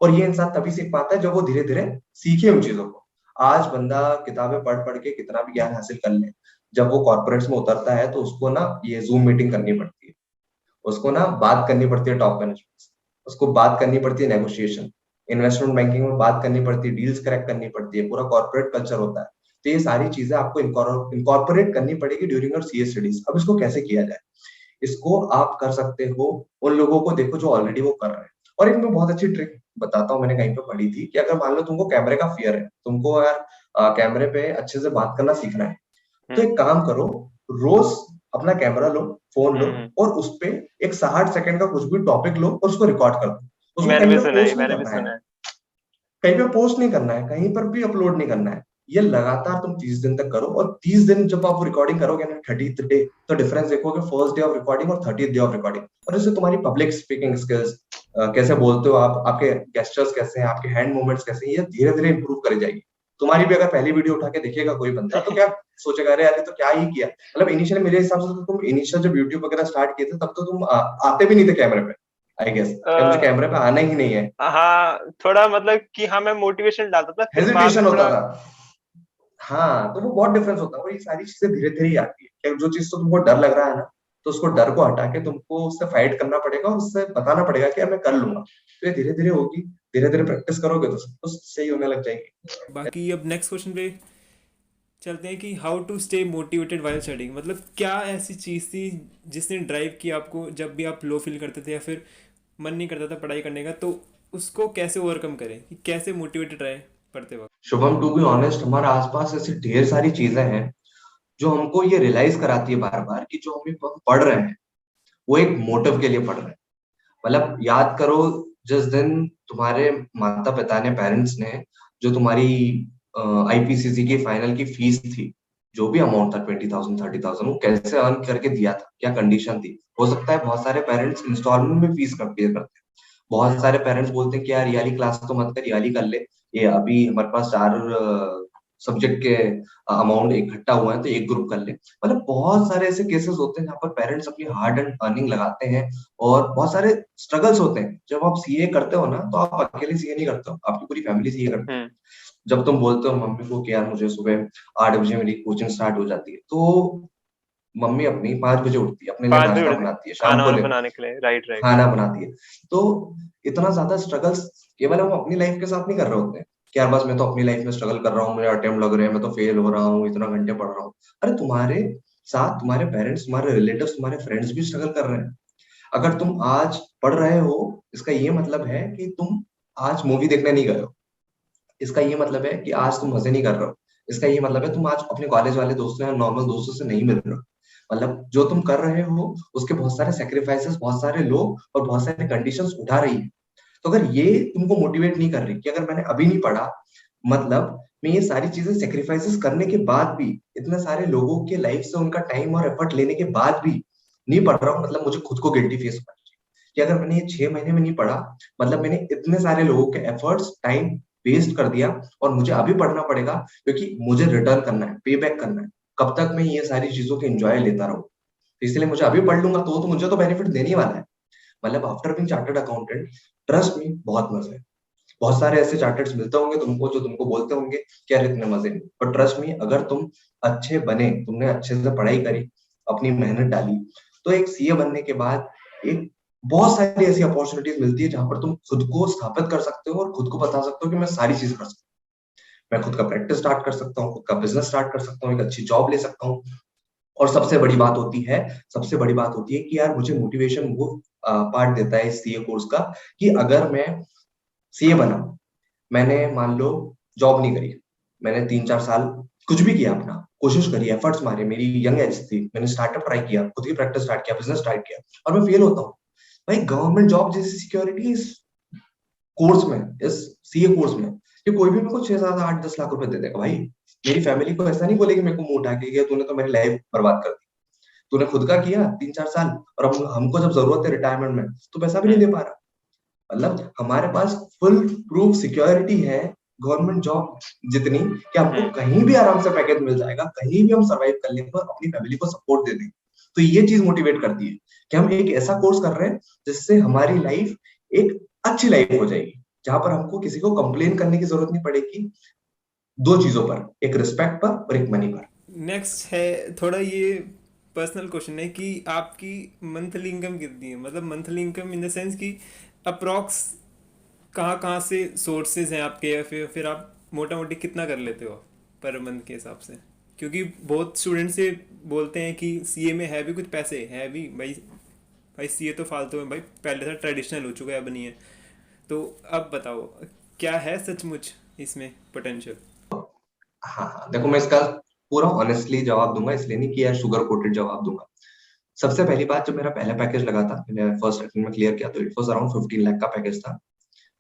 और ये इंसान तभी सीख पाता है जब वो धीरे धीरे सीखे उन चीजों को। आज बंदा किताबें पढ़ पढ़ के कितना भी ज्ञान हासिल कर ले, जब वो कॉर्पोरेट्स में उतरता है तो उसको ना ये जूम मीटिंग करनी पड़ती है, उसको ना बात करनी पड़ती है टॉप मैनेजमेंट से, उसको बात करनी पड़ती है नेगोशिएशन, इन्वेस्टमेंट बैंकिंग में बात करनी पड़ती है, डील्स क्रैक करनी पड़ती है, पूरा कॉर्पोरेट कल्चर होता है। तो ये सारी चीजें आपको इनकॉर्पोरेट करनी पड़ेगी ड्यूरिंग योर सीए स्टडीज। अब इसको कैसे किया जाए? इसको आप कर सकते हो, उन लोगों को देखो जो ऑलरेडी वो कर रहे हैं। और एक मैं बहुत अच्छी ट्रिक बताता हूँ, मैंने कहीं पे पढ़ी थी कि अगर मान लो तुमको कैमरे का फियर है, तुमको यार कैमरे पे अच्छे से बात करना सीखना है, तो हम्म। एक काम करो, रोज अपना कैमरा लो, फोन लो, हम्म। और उस पे एक 60 सेकंड का कुछ भी टॉपिक लो और उसको रिकॉर्ड कर दो। उसको मैंने कहीं भी पे सुना है, पोस्ट नहीं मैंने भी करना है, सुना है। कहीं पे पोस्ट नहीं करना है, कहीं पर भी अपलोड नहीं करना है। ये लगातार तुम 30 दिन तक करो, और 30 दिन जब आप रिकॉर्डिंग करोगे ना, 30th डे, तो डिफरेंस देखोगे फर्स्ट डे ऑफ रिकॉर्डिंग और 30th डे ऑफ रिकॉर्डिंग। और इससे तुम्हारी पब्लिक स्पीकिंग स्किल्स, कैसे बोलते हो आप, आपके गेस्टर्स कैसे हैं, आपके हैंड मूवमेंट्स कैसे हैं, ये धीरे धीरे इंप्रूव करी जाएगी। तुम्हारी भी अगर पहली वीडियो उठा के देखेगा कोई बंदा तो क्या सोचेगा, अरे यार ये तो क्या ही किया। मतलब इनिशियल मेरे हिसाब से तो तुम इनिशियल जब यूट्यूब वगैरह स्टार्ट किए थे तब तो तुम आते भी नहीं थे कैमरे पे, आई गेस, या मुझे कैमरे पे आना ही नहीं है, हाँ, थोड़ा मतलब कि हाँ मैं मोटिवेशन डालता था, फिर बाद में हेजिटेशन होता थोड़ा। था। हाँ, तो वो बहुत डिफरेंस होता है, वो ये सारी चीजें धीरे धीरे ही आती है। कि जो चीज तो तुमको डर लग रहा है ना, तो उसको डर को हटा के तुमको उससे फाइट करना पड़ेगा, उससे बताना पड़ेगा कि यार मैं कर लूंगा। तो ये धीरे धीरे होगी, धीरे धीरे प्रैक्टिस करोगे तो सब कुछ सही होने लग जाएगी। बाकी अब नेक्स्ट क्वेश्चन पे चलते हैं कि how to stay motivated while studying. मतलब क्या ऐसी चीज़ थी जिसने ड्राइव किया आपको जब भी आप लो फील करते थे या फिर मन नहीं करता था पढ़ाई करने का, तो उसको कैसे ओवरकम करें, कि कैसे मोटिवेटेड रहे पढ़ते वक्त? शुभम, टू बी ऑनेस्ट, हमारे आसपास ऐसी ढेर सारी चीजें हैं जो हमको ये रियलाइज कराती है बार बार कि जो हम पढ़ रहे हैं वो एक मोटिव के लिए पढ़ रहे हैं। मतलब याद करो, जिस दिन तुम्हारे माता पिता ने, पेरेंट्स ने, जो तुम्हारी आईपीसीसी की फाइनल की फीस थी, जो भी अमाउंट था 20,000 30,000, वो कैसे अर्न करके दिया था, क्या कंडीशन थी। हो सकता है बहुत सारे पेरेंट्स इंस्टॉलमेंट में फीस पे करते हैं, बहुत सारे पेरेंट्स बोलते हैं कि यार ये वाली क्लास तो मत कर, ये वाली कर ले, ये अभी हमारे पास 4 सब्जेक्ट के अमाउंट इकट्ठा हुआ है तो एक ग्रुप कर ले। मतलब बहुत सारे ऐसे केसेस होते हैं जहाँ पर पेरेंट्स अपनी हार्ड एंड अर्निंग लगाते हैं, और बहुत सारे स्ट्रगल्स होते हैं। जब आप सीए करते हो ना, तो आप अकेले सीए नहीं करते हो, आपकी पूरी फैमिली सीए करती है। जब तुम बोलते हो मम्मी को कि यार मुझे सुबह 8 बजे मेरी कोचिंग स्टार्ट हो जाती है, तो मम्मी अपनी 5 बजे उठती है, अपने लिए 5 बजे नाश्ता उठ बनाती है, शाम खाना को वाना ले बनाने के लिए, राइट राइट। खाना बनाती है। तो इतना ज्यादा स्ट्रगल्स केवल हम अपनी लाइफ के साथ नहीं कर रहे होते हैं कि यार बस मैं तो अपनी लाइफ में स्ट्रगल कर रहा हूँ, मुझे अटेम्प्ट लग रहे हैं, मैं तो फेल हो रहा हूँ, इतना घंटे पढ़ रहा हूँ। अरे तुम्हारे साथ तुम्हारे पेरेंट्स, तुम्हारे रिलेटिव्स, तुम्हारे फ्रेंड्स भी स्ट्रगल कर रहे हैं। अगर तुम आज पढ़ रहे हो, इसका ये मतलब है कि तुम आज मूवी देखने नहीं गए हो, इसका ये मतलब है कि आज तुम मजे नहीं कर रहे हो, इसका ये मतलब है तुम आज अपने कॉलेज वाले दोस्तों या नॉर्मल दोस्तों से नहीं मिल रहे हो। मतलब जो तुम कर रहे हो उसके बहुत सारे सेक्रीफाइसेस, बहुत सारे लोग और बहुत सारे कंडीशंस उठा रही है। तो अगर ये तुमको मोटिवेट नहीं कर रही कि अगर मैंने अभी नहीं पढ़ा, मतलब मैं ये सारी चीजें सेक्रीफाइसेस करने के बाद भी, इतने सारे लोगों के लाइफ से उनका टाइम और एफर्ट लेने के बाद भी नहीं पढ़ रहा हूँ, मतलब मुझे खुद को गिल्टी फेस करना चाहिए कि अगर मैंने ये 6 महीने में नहीं पढ़ा, मतलब मैंने इतने सारे लोगों के एफर्ट्स, टाइम वेस्ट कर दिया, और मुझे अभी पढ़ना पड़ेगा क्योंकि मुझे रिटर्न करना है, पे बैक करना है। कब तक मैं ये सारी चीजों के एंजॉय लेता रहूं, इसलिए मुझे अभी पढ़ लूंगा तो मुझे तो बेनिफिट देने ही वाला है। मतलब after being chartered accountant, trust me, बहुत मजा है। बहुत सारे ऐसे चार्टर्ड्स मिलते होंगे तुमको जो तुमको बोलते होंगे कि यार इतने मजे नहीं, पर ट्रस्ट मी, अगर तुम अच्छे बने, तुमने अच्छे से पढ़ाई करी, अपनी मेहनत डाली, तो एक सीए बनने के बाद एक बहुत सारी ऐसी अपॉर्चुनिटीज मिलती है जहां पर तुम खुद को स्थापित कर सकते हो और खुद को बता सकते हो कि मैं सारी चीज कर सकता हूँ। मैं खुद का प्रैक्टिस स्टार्ट कर सकता हूँ, खुद का बिजनेस स्टार्ट कर सकता हूँ, एक अच्छी जॉब ले सकता हूँ। और सबसे बड़ी बात होती है, सबसे बड़ी बात होती है कि यार मुझे मोटिवेशन वो पार्ट देता है इस सीए कोर्स का, कि अगर मैं सीए बना, मैंने मान लो जॉब नहीं करी, मैंने 3-4 साल कुछ भी किया, अपना कोशिश करी, एफर्ट्स मारे, मेरी यंग एज थी, मैंने स्टार्टअप ट्राई किया, खुद की प्रैक्टिस स्टार्ट किया, बिजनेस स्टार्ट किया, और मैं फेल होता हूँ। भाई गवर्नमेंट जॉब जैसी सिक्योरिटी इस कोर्स में, इस सीए कोर्स में, कि कोई भी मेरे को 6, 7, 8, 10 लाख रुपए दे देगा। भाई मेरी फैमिली को ऐसा नहीं बोलेगी मेरे को मुंह उठा के कि तूने तो मेरी लाइफ बर्बाद कर दी, तूने खुद का किया 3-4 साल, और अब हमको जब जरूरत है रिटायरमेंट में तो पैसा भी नहीं दे पा रहा। मतलब हमारे पास फुल प्रूफ सिक्योरिटी है गवर्नमेंट जॉब जितनी, कि हमको कहीं भी आराम से पैकेज मिल जाएगा, कहीं भी हम सरवाइव कर लेंगे और अपनी फैमिली को सपोर्ट दे देंगे। तो ये चीज मोटिवेट करती है कि हम एक ऐसा कोर्स कर रहे हैं जिससे हमारी लाइफ एक अच्छी लाइफ हो जाएगी, जहां पर हमको किसी को कंप्लेन करने की जरूरत नहीं पड़ेगी, 2 चीजों पर, एक रिस्पेक्ट पर और एक मनी पर। नेक्स्ट है थोड़ा ये पर्सनल क्वेश्चन है कि आपकी मंथली इनकम कितनी है? मतलब monthly income in the sense कि अप्रॉक्स कहाँ कहाँ से सोर्सेज हैं आपके, या फिर आप मोटा मोटी कितना कर लेते हो पर मंथ के हिसाब से? क्योंकि बहुत स्टूडेंट से बोलते हैं कि सीए में है भी कुछ पैसे, है भी भाई, भाई सीए तो फालतू में, भाई पहले था ट्रेडिशनल हो चुका है, अब नहीं है। तो अब बताओ क्या है सचमुच इसमें पोटेंशियल? हाँ, देखो मैं इसका पूरा ऑनेस्टली जवाब दूंगा, इसलिए नहीं कि यार शुगर कोटेड जवाब दूंगा। सबसे पहली बात, जब मेरा पहला पैकेज लगा था, मैंने फर्स्ट अटेम्प्ट में क्लियर किया, तो इट वाज अराउंड 15 लाख का पैकेज था।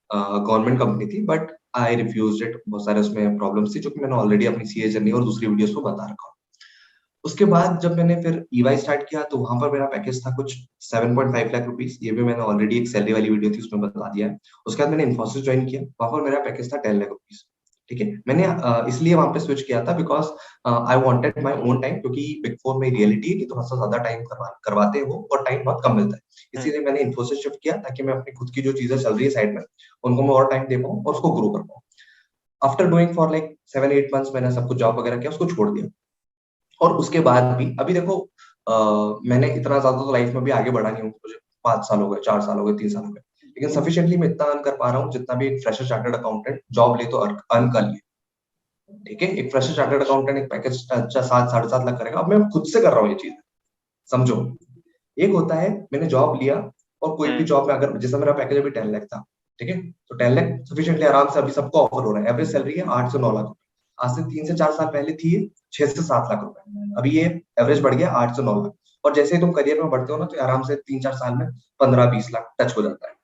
गवर्नमेंट कंपनी थी, बट आई रिफ्यूज्ड इट। बहुत सारे उसमें प्रॉब्लम्स थी जो कि मैंने ऑलरेडी अपनी सीए जर्नी और दूसरी वीडियोस में बता रखा हूँ। उसके बाद जब मैंने फिर ईवाई स्टार्ट किया, तो वहां पर मेरा पैकेज था कुछ 7.5 लाख रुपीज। ये भी मैंने ऑलरेडी एक सैलरी वाली वीडियो थी उसमें बता दिया है। उसके बाद मैंने इन्फोसिस ज्वाइन किया, वहां पर मेरा पैकेज था 10 लाख रुपीज। ठीक है, मैंने इसलिए वहां पे स्विच किया था because I wanted my own time, क्योंकि बिग फोर में रियलिटी है कि थोड़ा सा ज्यादा टाइम करवाते हो और टाइम बहुत कम मिलता है। इसीलिए मैंने इन्फोसिस शिफ्ट किया ताकि मैं अपनी खुद की जो चीजें चल रही है साइड में, उनको मैं और टाइम दे पाऊँ और उसको ग्रो कर पाऊँ। After doing for like 7-8 months मैंने सब कुछ जॉब वगैरह किया, उसको छोड़ दिया। और उसके बाद भी अभी देखो, मैंने इतना ज्यादा तो लाइफ में भी आगे बढ़ा नहीं हूँ, मुझे 5 साल हो गए, 4 साल हो गए, 3 साल हो गए, लेकिन सफिशिएंटली मैं इतना अर्न कर पा रहा हूँ जितना भी एक फ्रेशर चार्टर्ड अकाउंटेंट जॉब ले तो अर्न कर लिए। ठीक है, एक फ्रेशर चार्टर्ड अकाउंटेंट एक पैकेज अच्छा 7-7.5 लाख करेगा, अब मैं खुद से कर रहा हूँ ये चीज, समझो। एक होता है मैंने जॉब लिया और कोई भी जॉब में अगर जैसा मेरा पैकेज अभी 10 लाख था, ठीक है, तो 10 लाख सफिशिएंटली आराम से अभी सबको ऑफर हो रहा है। एवरेज सैलरी है 8 से 9 लाख रुपए, आज से 3 से 4 साल पहले थी 6 से 7 लाख रुपए, अभी ये एवरेज बढ़ गया 8 से 9 लाख। और जैसे ही तुम करियर में बढ़ते हो ना तो आराम से 3-4 साल में 15-20 लाख टच हो जाता है।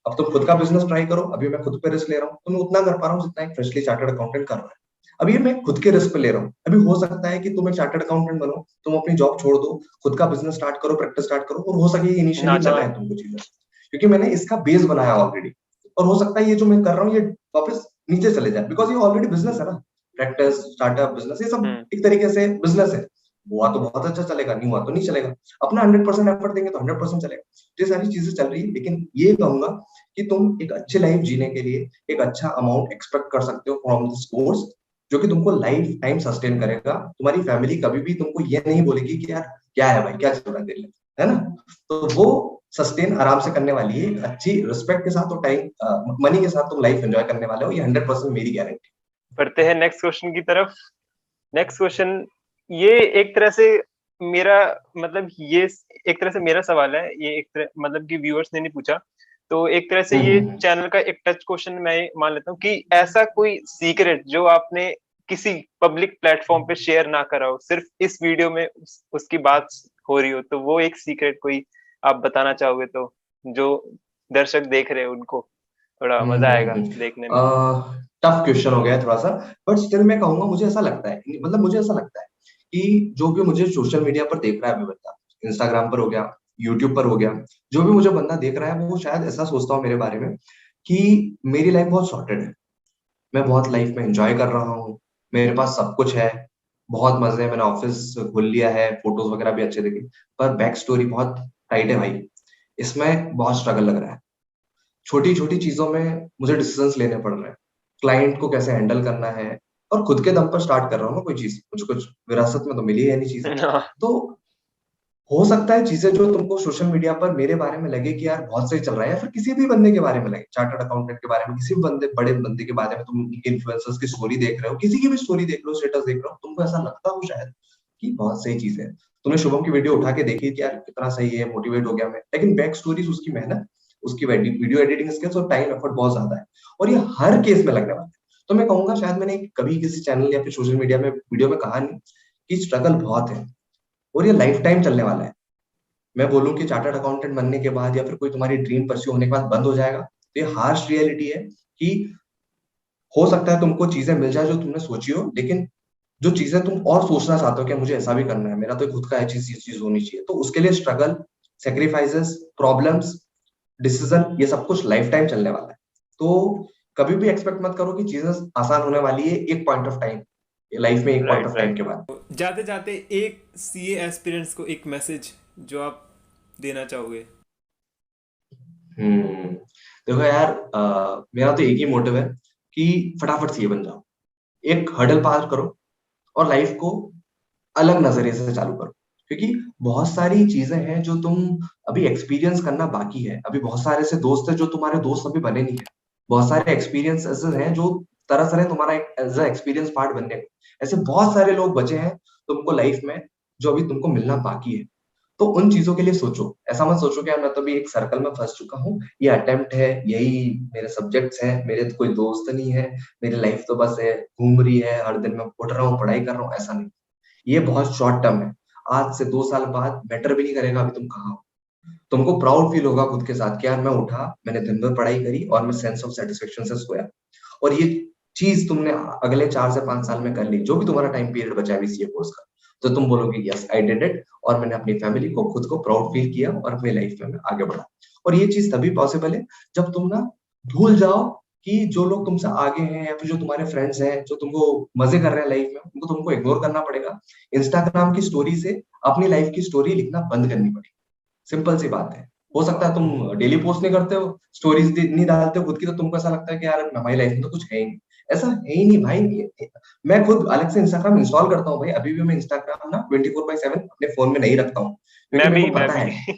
अब तुम खुद का बिजनेस ट्राई करो, अभी मैं खुद पे रिस्क ले रहा हूँ तो मैं उतना कर पा रहा हूँ जितना एक फ्रेशली चार्टर्ड अकाउंटेंट कर रहा है। अभी मैं खुद के रिस्क पे ले रहा हूँ, अभी हो सकता है कि तुम एक चार्टर्ड अकाउंटेंट बनो, तुम अपनी जॉब छोड़ दो, खुद का बिजनेस स्टार्ट करो, प्रैक्टिस स्टार्ट करो, और हो सके इनिशियली ना आए तुमको चीजें, क्योंकि मैंने इसका बेस बनाया ऑलरेडी। और हो सकता है ये जो मैं कर रहा हूँ ये वापस नीचे चले जाए, बिकॉज ये ऑलरेडी बिजनेस है ना, प्रैक्टिस स्टार्टअप बिजनेस ये सब एक तरीके से बिजनेस है। हुआ तो बहुत अच्छा चलेगा, नहीं हुआ तो नहीं चलेगा, अपना 100% एफर्ट देंगे तो 100% चलेगा। ये सारी चीजें चल रही है, लेकिन ये कहूंगा कि तुम एक अच्छी लाइफ जीने के लिए एक अच्छा अमाउंट एक्सपेक्ट कर सकते हो फ्रॉम दिस कोर्स, जो कि तुमको लाइफ टाइम सस्टेन करेगा। तुम्हारी फैमिली कभी भी तुमको ये नहीं बोलेगी कि यार क्या है भाई, क्या चल रहा है तेरे लिए, है ना। तो वो सस्टेन आराम से करने वाली है, अच्छी रिस्पेक्ट के साथ और टाइम मनी के साथ तुम लाइफ एंजॉय करने वाले हो, ये 100% मेरी गारंटी। बढ़ते हैं नेक्स्ट क्वेश्चन की तरफ। नेक्स्ट क्वेश्चन ये एक तरह से मेरा मतलब ये एक तरह से मेरा सवाल है, ये एक तरह मतलब कि व्यूअर्स ने नहीं पूछा, तो एक तरह से ये चैनल का एक टच क्वेश्चन मैं मान लेता हूँ कि ऐसा कोई सीक्रेट जो आपने किसी पब्लिक प्लेटफॉर्म पे शेयर ना करा हो, सिर्फ इस वीडियो में उसकी बात हो रही हो, तो वो एक सीक्रेट कोई आप बताना चाहोगे तो जो दर्शक देख रहे हैं उनको थोड़ा मजा आएगा देखने में। टफ क्वेश्चन हो गया थोड़ा सा, बट स्टिल मैं कहूंगा मुझे ऐसा लगता है, मतलब मुझे ऐसा लगता है कि जो भी मुझे सोशल मीडिया पर देख रहा है अभी बंदा, इंस्टाग्राम पर हो गया, यूट्यूब पर हो गया, जो भी मुझे बंदा देख रहा है वो शायद ऐसा सोचता हूँ मेरे बारे में कि मेरी लाइफ बहुत सॉर्टेड है, मैं बहुत लाइफ में एंजॉय कर रहा हूँ, मेरे पास सब कुछ है, बहुत मजे है, मैंने ऑफिस खोल लिया है, फोटोज वगैरह भी अच्छे देखे, पर बैक स्टोरी बहुत टाइट है भाई, इसमें बहुत स्ट्रगल लग रहा है, छोटी छोटी चीजों में मुझे डिसीजंस लेने पड़ रहे हैं, क्लाइंट को कैसे हैंडल करना है, और खुद के दम पर स्टार्ट कर रहा हूँ ना कोई चीज, कुछ कुछ विरासत में तो मिली है नहीं चीजें। तो हो सकता है चीजें जो तुमको सोशल मीडिया पर मेरे बारे में लगे कि यार बहुत सही चल रहा है, या फिर किसी भी बंदे के बारे में लगे, चार्टर्ड अकाउंटेंट के बारे में, किसी भी बंदे बड़े बंदे के बारे में तुम इन्फ्लुएंसर्स की स्टोरी देख रहे हो, किसी की भी स्टोरी देख रहे हो, स्टेटस देख रहे हो, तुमको ऐसा लगता हो शायद कि बहुत सही चीज है, तुमने शुभम की वीडियो उठा के देखी कि यार कितना सही है, मोटिवेट हो गया मैं, लेकिन बैक स्टोरीज, उसकी मेहनत, उसकी वीडियो एडिटिंग स्किल्स और टाइम एफर्ट बहुत ज्यादा है, और ये हर केस में लगने वाला है। तो मैं कहूंगा शायद मैंने कभी किसी चैनल या फिर सोशल मीडिया में वीडियो में कहा नहीं कि स्ट्रगल बहुत है और ये लाइफ टाइम चलने वाला है। मैं बोलूं कि चार्टर्ड अकाउंटेंट बनने के बाद या फिर कोई तुम्हारी ड्रीम परस्यू होने के बाद बंद हो जाएगा, तो ये हार्श रियलिटी है कि हो सकता है तुमको चीजें मिल जाए जो तुमने सोची हो, लेकिन जो चीजें तुम और सोचना चाहते हो कि मुझे ऐसा भी करना है, मेरा तो खुद का अच्छी चीज होनी चाहिए, तो उसके लिए स्ट्रगल, सेक्रीफाइसेस, प्रॉब्लम्स, डिसीजन, ये सब कुछ लाइफ टाइम चलने वाला है। तो कभी भी एक्सपेक्ट मत करो कि चीजें आसान होने वाली है एक पॉइंट ऑफ टाइम, लाइफ में एक पॉइंट ऑफ टाइम के बाद। जाते जाते एक सीए एस्पिरेंट्स को एक मैसेज जो आप देना चाहोगे। देखो यार, मेरा तो एक ही मोटिव है कि फटाफट सीए बन जाओ, एक हर्डल पार करो और लाइफ को अलग नजरिए से चालू करो, क्योंकि बहुत सारी चीजें हैं जो तुम अभी एक्सपीरियंस करना बाकी है, अभी बहुत सारे ऐसे दोस्त हैं जो तुम्हारे दोस्त अभी बने नहीं है, बहुत सारे एक्सपीरियंस ऐसे हैं जो तरह तरह तुम्हारा एज एक्सपीरियंस पार्ट बनने को, ऐसे बहुत सारे लोग बचे हैं तुमको लाइफ में जो अभी तुमको मिलना बाकी है। तो उन चीजों के लिए सोचो, ऐसा मत सोचो कि यार मैं तो अभी एक सर्कल में फंस चुका हूँ, ये अटेम्प्ट है, यही मेरे सब्जेक्ट्स हैं, मेरे तो कोई दोस्त नहीं है, मेरी लाइफ तो बस है घूम रही है, हर दिन मैं उठ रहा हूँ, पढ़ाई कर रहा हूँ, ऐसा नहीं। ये बहुत शॉर्ट टर्म है, आज से 2 साल बाद मैटर भी नहीं करेगा अभी तुम कहाँ हो, तुमको प्राउड फील होगा खुद के साथ कि यार मैं उठा, मैंने दिन भर पढ़ाई करी और मैं सेंस ऑफ सेटिस्फेक्शन से सोया, और ये चीज तुमने अगले 4 से 5 साल में कर ली, जो भी तुम्हारा टाइम पीरियड बचा है बीसीए कोर्स का, तो तुम बोलोगे यस आई डिड इट, और मैंने अपनी फैमिली को, खुद को प्राउड फील किया और अपनी लाइफ में मैं आगे बढ़ा। और ये चीज तभी पॉसिबल है जब तुम ना भूल जाओ कि जो लोग तुमसे आगे हैं या फिर जो तुम्हारे फ्रेंड्स हैं जो तुमको मजे कर रहे हैं लाइफ में, उनको तुमको इग्नोर करना पड़ेगा, इंस्टाग्राम की स्टोरी से अपनी लाइफ की स्टोरी लिखना बंद करनी पड़ेगी, सिंपल सी बात है। हो सकता है तुम डेली पोस्ट नहीं करते हो, स्टोरीज नहीं डालते हो खुद की, तो तुमको ऐसा लगता है कि यार हमारी लाइफ में तो कुछ है ही नहीं, ऐसा है ही नहीं भाई। मैं खुद अलग से इंस्टाग्राम इंस्टॉल करता हूँ भाई, अभी भी मैं इंस्टाग्राम ना 24/7 अपने फोन में नहीं रखता हूँ, क्योंकि मेरे को पता है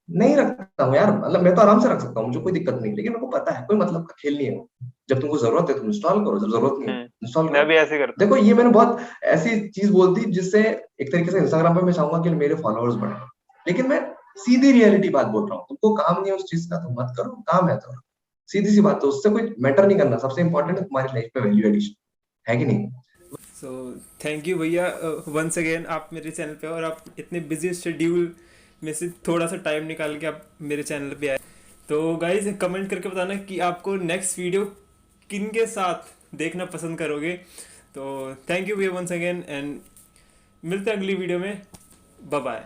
नहीं रखता हूँ यार, मतलब मैं तो आराम से रख सकता हूँ, मुझे कोई दिक्कत नहीं, लेकिन मेरे को पता है कोई मतलब का खेल नहीं है वो। जब तुमको जरूरत है तुम इंस्टॉल करो, जब जरूरत नहीं है इंस्टॉल मैं करो। भी ऐसे करता हूँ। देखो ये मैंने बहुत ऐसी चीज बोल दी जिससे एक तरीके से इंस्टाग्राम पे मैं चाहूंगा कि मेरे फॉलोअर्स बढ़े, लेकिन मैं सीधी रियलिटी बात बोल रहा हूँ, तुमको काम नहीं है उस चीज का तो मत करो, काम है तो सीधी सी बात, तो उससे कोई मैटर नहीं करना, सबसे इंपॉर्टेंट है तुम्हारी लाइफ में वैल्यू एडिशन, है कि नहीं? सो थैंक यू भैया वंस अगेन, आप मेरे चैनल पे, और आप इतने बिजी शेड्यूल में से थोड़ा सा टाइम निकाल के आप मेरे चैनल पे आए। तो गाइज कमेंट करके बताना कि आपको नेक्स्ट वीडियो किन के साथ देखना पसंद करोगे। तो थैंक यू भैया वंस अगेन, एंड मिलते हैं अगली वीडियो में। Bye bye.